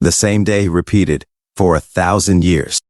The same day repeated for 1,000 years.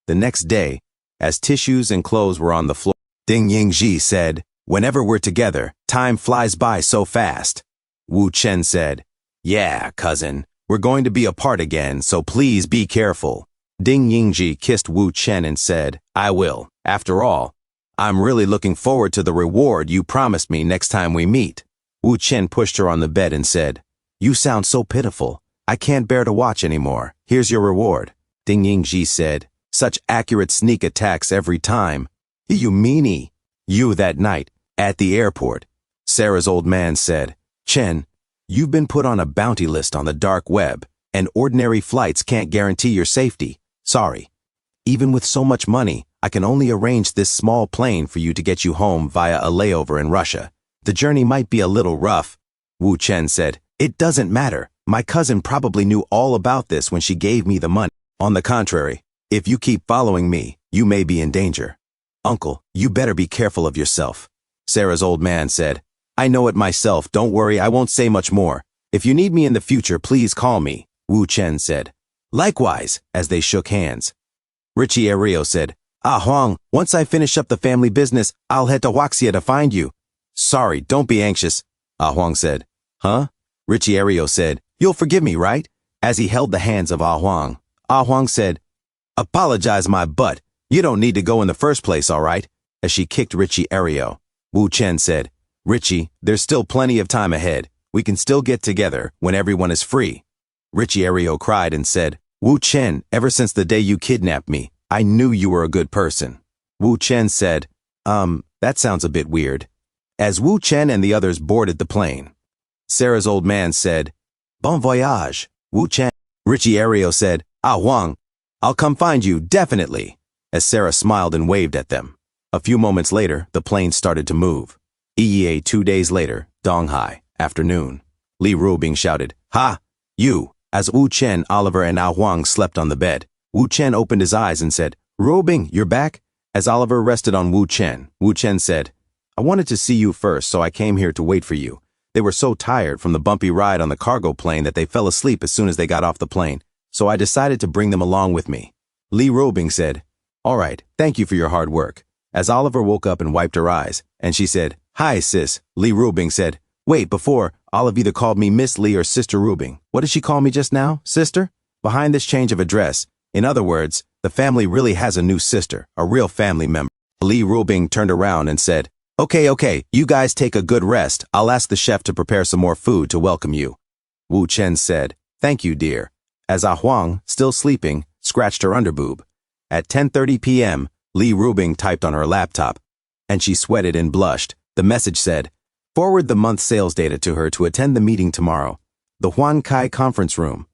The next day, as tissues and clothes were on the floor, Ding Yingji said, "Whenever we're together, time flies by so fast." Wu Chen said, "Yeah, cousin, we're going to be apart again, so please be careful." Ding Yingji kissed Wu Chen and said, "I will. After all, I'm really looking forward to the reward you promised me next time we meet." Wu Chen pushed her on the bed and said, "You sound so pitiful. I can't bear to watch anymore. Here's your reward." Ding Yingji said, "Such accurate sneak attacks every time. You meanie." You that night, at the airport, Sarah's old man said, "Chen, you've been put on a bounty list on the dark web, and ordinary flights can't guarantee your safety. Sorry. Even with so much money, I can only arrange this small plane for you to get you home via a layover in Russia. The journey might be a little rough." Wu Chen said, "It doesn't matter. My cousin probably knew all about this when she gave me the money. On the contrary, if you keep following me, you may be in danger. Uncle, you better be careful of yourself." Sarah's old man said, "I know it myself. Don't worry, I won't say much more. If you need me in the future, please call me." Wu Chen said, "Likewise," as they shook hands. Richie Ario said, "Ah Huang, once I finish up the family business, I'll head to Huaxia to find you." "Sorry, don't be anxious," Ah Huang said. "Huh?" Richie Ario said, "You'll forgive me, right?" As he held the hands of Ah Huang said, "Apologize my butt. You don't need to go in the first place, all right?" As she kicked Richie Ario. Wu Chen said, "Richie, there's still plenty of time ahead. We can still get together when everyone is free." Richie Ario cried and said, "Wu Chen, ever since the day you kidnapped me, I knew you were a good person." Wu Chen said, that sounds a bit weird." As Wu Chen and the others boarded the plane, Sarah's old man said, "Bon voyage, Wu Chen." Richie Ario said, "Ah Huang, I'll come find you, definitely," as Sarah smiled and waved at them. A few moments later, the plane started to move. EEA 2 days later, Donghai, afternoon. Li Rubing shouted, "Ha! You!" As Wu Chen, Oliver, and Ah Huang slept on the bed. Wu Chen opened his eyes and said, "Rubing, you're back?" As Oliver rested on Wu Chen said, "I wanted to see you first, so I came here to wait for you. They were so tired from the bumpy ride on the cargo plane that they fell asleep as soon as they got off the plane, so I decided to bring them along with me." Li Rubing said, "All right, thank you for your hard work." As Oliver woke up and wiped her eyes, and she said, "Hi, sis," Li Rubing said, "Wait, before, Olive either called me Miss Li or Sister Rubing. What did she call me just now? Sister?" Behind this change of address, in other words, the family really has a new sister, a real family member. Li Rubing turned around and said, Okay, you guys take a good rest. I'll ask the chef to prepare some more food to welcome you." Wu Chen said, "Thank you, dear." As Ah Huang, still sleeping, scratched her underboob. At 10:30 p.m., Li Rubing typed on her laptop, and she sweated and blushed. The message said, "Forward the month's sales data to her to attend the meeting tomorrow. The Huan Kai conference room."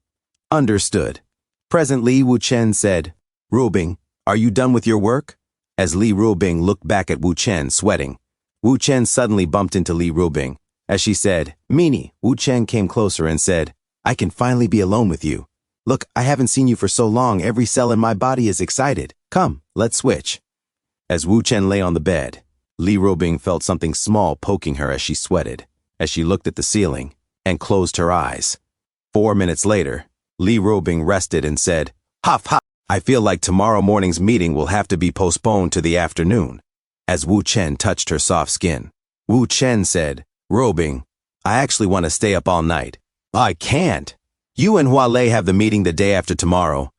Understood. Presently, Wu Chen said, "Rubing, are you done with your work?" As Li Rubing looked back at Wu Chen, sweating, Wu Chen suddenly bumped into Li Rubing. As she said, "Meanie," Wu Chen came closer and said, "I can finally be alone with you. Look, I haven't seen you for so long, every cell in my body is excited. Come, let's switch." As Wu Chen lay on the bed, Li Rubing felt something small poking her as she sweated, as she looked at the ceiling and closed her eyes. 4 minutes later, Li Rubing rested and said, "Huff, huff, I feel like tomorrow morning's meeting will have to be postponed to the afternoon." As Wu Chen touched her soft skin, Wu Chen said, "Rubing, I actually want to stay up all night." "I can't. You and Hualei have the meeting the day after tomorrow."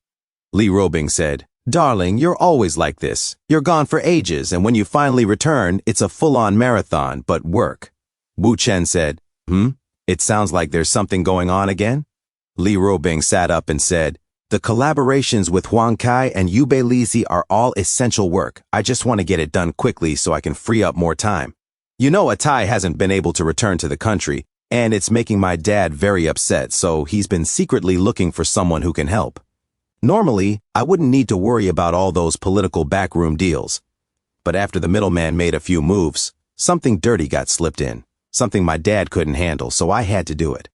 Li Rubing said, "Darling, you're always like this. You're gone for ages, and when you finally return, it's a full-on marathon, but work." Wu Chen said, It sounds like there's something going on again?" Li Rubing sat up and said, "The collaborations with Huan Kai and Yubei Lisi are all essential work. I just want to get it done quickly so I can free up more time. You know, Atai hasn't been able to return to the country, and it's making my dad very upset, so he's been secretly looking for someone who can help. Normally, I wouldn't need to worry about all those political backroom deals. But after the middleman made a few moves, something dirty got slipped in, something my dad couldn't handle, so I had to do it.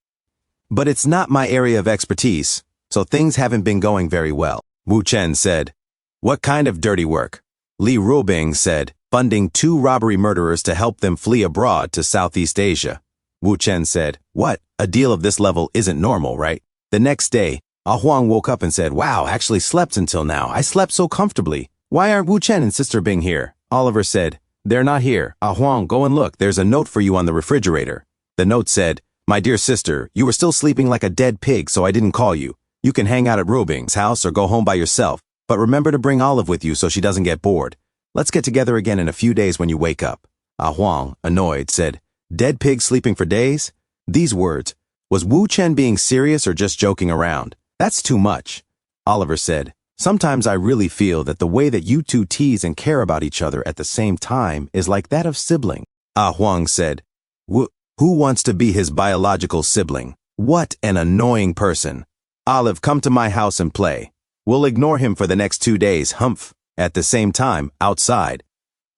But it's not my area of expertise, so things haven't been going very well." Wu Chen said, "What kind of dirty work?" Li Rubing said, "Funding 2 robbery murderers to help them flee abroad to Southeast Asia." Wu Chen said, "What? A deal of this level isn't normal, right?" The next day, Huang woke up and said, "Wow, actually slept until now. I slept so comfortably. Why aren't Wu Chen and Sister Bing here?" Oliver said, "They're not here. Huang, go and look. There's a note for you on the refrigerator." The note said, "My dear sister, you were still sleeping like a dead pig, so I didn't call you. You can hang out at Robing's house or go home by yourself, but remember to bring Olive with you so she doesn't get bored. Let's get together again in a few days when you wake up." Huang, annoyed, said, "Dead pig sleeping for days?" These words, was Wu Chen being serious or just joking around? That's too much. Oliver said, "Sometimes I really feel that the way that you two tease and care about each other at the same time is like that of sibling." Huang said, "Who wants to be his biological sibling? What an annoying person. Olive, come to my house and play. We'll ignore him for the next 2 days, humph." At the same time, outside,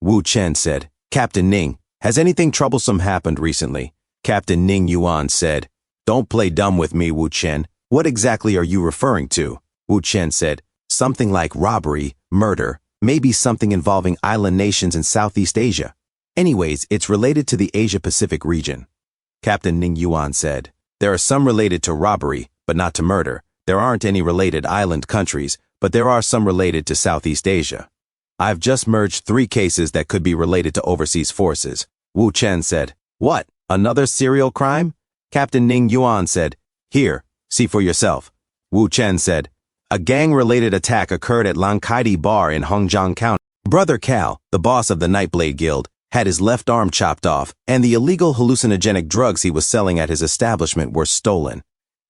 Wu Chen said, "Captain Ning, has anything troublesome happened recently?" Captain Ning Yuan said, "Don't play dumb with me, Wu Chen. What exactly are you referring to?" Wu Chen said, "Something like robbery, murder, maybe something involving island nations in Southeast Asia. Anyways, it's related to the Asia-Pacific region." Captain Ning Yuan said, "There are some related to robbery, but not to murder. There aren't any related island countries, but there are some related to Southeast Asia. I've just merged 3 cases that could be related to overseas forces." Wu Chen said, "What? Another serial crime?" Captain Ning Yuan said, "Here, see for yourself." Wu Chen said, "A gang-related attack occurred at Langkaidi Bar in Hongjiang County. Brother Cal, the boss of the Nightblade Guild, had his left arm chopped off, and the illegal hallucinogenic drugs he was selling at his establishment were stolen.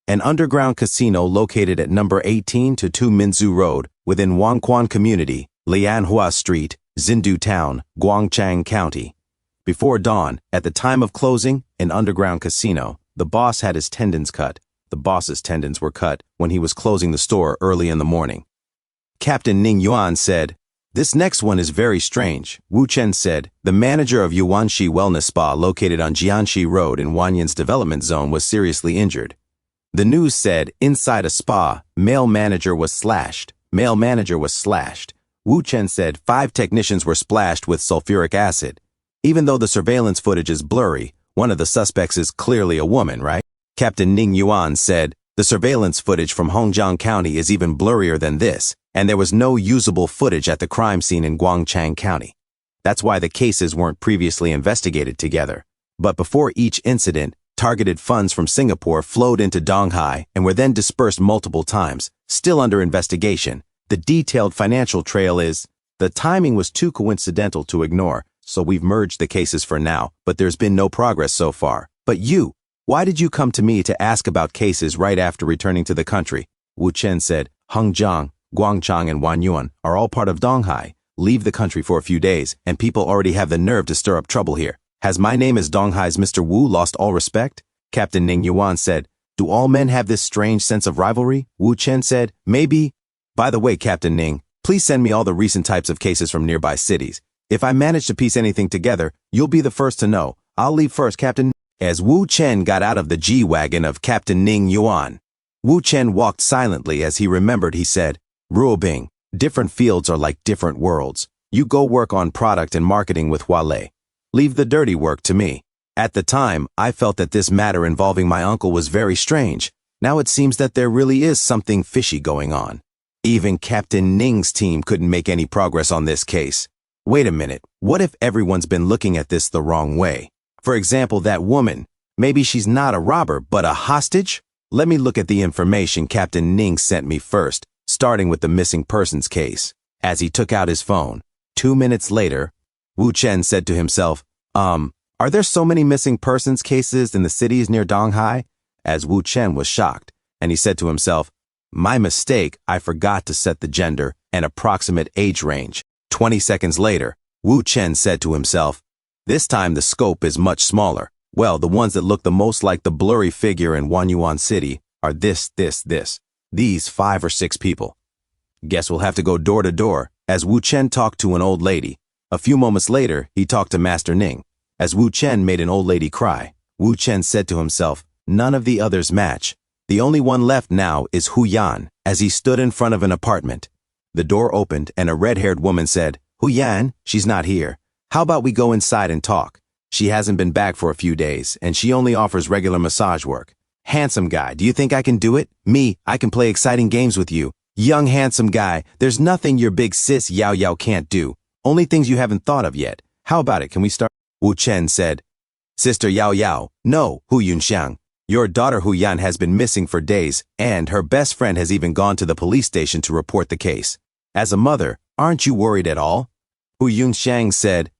An underground casino located at number 18-2 Minzu Road within Wangquan Community, Lianhua Street, Xindu Town, Guangchang County. Before dawn, at the time of closing, an underground casino, the boss had his tendons cut. The boss's tendons were cut when he was closing the store early in the morning." Captain Ning Yuan said, "This next one is very strange." Wu Chen said, "The manager of Yuanxi Wellness Spa located on Jianxi Road in Wanyan's development zone was seriously injured. The news said inside a spa, male manager was slashed. Wu Chen said 5 technicians were splashed with sulfuric acid. Even though the surveillance footage is blurry, one of the suspects is clearly a woman, right?" Captain Ning Yuan said, "The surveillance footage from Hongjiang County is even blurrier than this, and there was no usable footage at the crime scene in Guangchang County. That's why the cases weren't previously investigated together. But before each incident, targeted funds from Singapore flowed into Donghai and were then dispersed multiple times, still under investigation. The detailed financial trail is, the timing was too coincidental to ignore, so we've merged the cases for now, but there's been no progress so far. But you, why did you come to me to ask about cases right after returning to the country?" Wu Chen said, "Hongjiang, Guangchang, and Wanyuan are all part of Donghai. Leave the country for a few days, and people already have the nerve to stir up trouble here. Has my name as Donghai's Mr. Wu lost all respect?" Captain Ning Yuan said, "Do all men have this strange sense of rivalry?" Wu Chen said, "Maybe. By the way, Captain Ning, please send me all the recent types of cases from nearby cities. If I manage to piece anything together, you'll be the first to know. I'll leave first, Captain." As Wu Chen got out of the G-Wagon of Captain Ning Yuan, Wu Chen walked silently. As he remembered, he said, "Ruobing, different fields are like different worlds. You go work on product and marketing with Huale. Leave the dirty work to me." At the time, I felt that this matter involving my uncle was very strange. Now it seems that there really is something fishy going on. Even Captain Ning's team couldn't make any progress on this case. Wait a minute, what if everyone's been looking at this the wrong way? For example, that woman, maybe she's not a robber, but a hostage? Let me look at the information Captain Ning sent me first, starting with the missing persons case. As he took out his phone, 2 minutes later, Wu Chen said to himself, Are there so many missing persons cases in the cities near Donghai?" As Wu Chen was shocked, and he said to himself, "My mistake, I forgot to set the gender and approximate age range." 20 seconds later, Wu Chen said to himself, "This time the scope is much smaller. Well, the ones that look the most like the blurry figure in Wanyuan City are this. These 5 or 6 people. Guess we'll have to go door to door." As Wu Chen talked to an old lady. A few moments later, he talked to Master Ning. As Wu Chen made an old lady cry, Wu Chen said to himself, "None of the others match. The only one left now is Hu Yan." As he stood in front of an apartment, the door opened and a red-haired woman said, "Hu Yan, she's not here. How about we go inside and talk? She hasn't been back for a few days, and she only offers regular massage work." Handsome guy, do you think I can do it? Me, I can play exciting games with you. Young handsome guy, there's nothing your big sis Yao Yao can't do. Only things you haven't thought of yet. How about it, can we start? Wu Chen said. Sister Yao Yao, no, Hu Yunxiang. Your daughter Hu Yan has been missing for days, and her best friend has even gone to the police station to report the case. As a mother, aren't you worried at all? Hu Yunxiang said,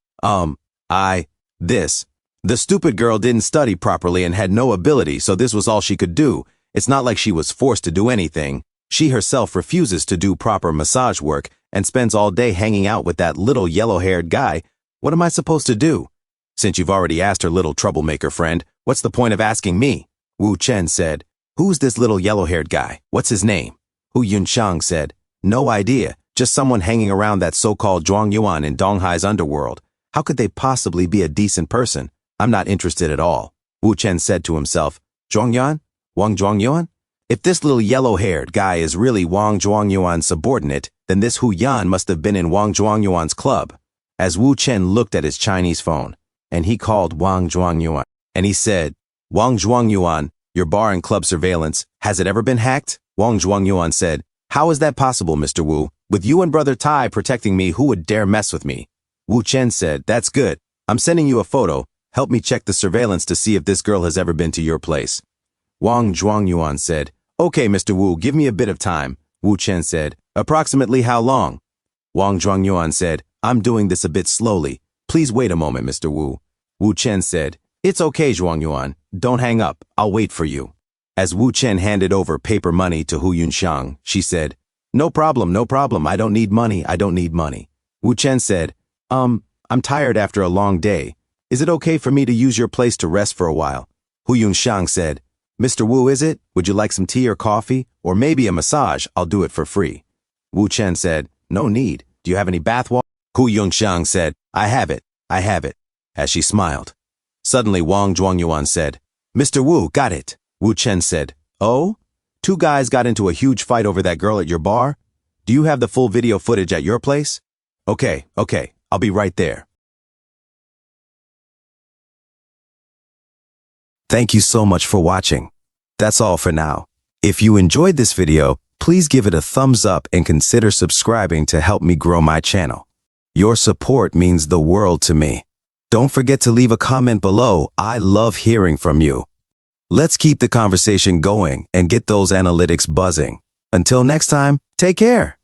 The stupid girl didn't study properly and had no ability, so this was all she could do. It's not like she was forced to do anything. She herself refuses to do proper massage work and spends all day hanging out with that little yellow-haired guy. What am I supposed to do? Since you've already asked her little troublemaker friend, what's the point of asking me? Wu Chen said, Who's this little yellow-haired guy? What's his name? Hu Yunxiang said, No idea, just someone hanging around that so-called Zhuang Yuan in Donghai's underworld. How could they possibly be a decent person? I'm not interested at all. Wu Chen said to himself, Zhuang Yuan? Wang Zhuang Yuan? If this little yellow-haired guy is really Wang Zhuang Yuan's subordinate, then this Hu Yan must have been in Wang Zhuang Yuan's club. As Wu Chen looked at his Chinese phone, and he called Wang Zhuang Yuan, and he said, Wang Zhuang Yuan, your bar and club surveillance, has it ever been hacked? Wang Zhuang Yuan said, How is that possible, Mr. Wu? With you and Brother Tai protecting me, who would dare mess with me? Wu Chen said, That's good. I'm sending you a photo. Help me check the surveillance to see if this girl has ever been to your place. Wang Zhuang Yuan said, Okay, Mr. Wu, give me a bit of time. Wu Chen said, Approximately how long? Wang Zhuang Yuan said, I'm doing this a bit slowly. Please wait a moment, Mr. Wu. Wu Chen said, It's okay, Zhuang Yuan. Don't hang up. I'll wait for you. As Wu Chen handed over paper money to Hu Yunxiang, she said, No problem. I don't need money. Wu Chen said, I'm tired after a long day. Is it okay for me to use your place to rest for a while? Hu Yunxiang said, Mr. Wu, is it? Would you like some tea or coffee? Or maybe a massage? I'll do it for free. Wu Chen said, No need. Do you have any bath water? Hu Yunxiang said, I have it, as she smiled. Suddenly Wang Zhuangyuan said, Mr. Wu, got it. Wu Chen said, Oh? 2 guys got into a huge fight over that girl at your bar? Do you have the full video footage at your place? Okay, I'll be right there. Thank you so much for watching. That's all for now. If you enjoyed this video, please give it a thumbs up and consider subscribing to help me grow my channel. Your support means the world to me. Don't forget to leave a comment below. I love hearing from you. Let's keep the conversation going and get those analytics buzzing. Until next time, take care.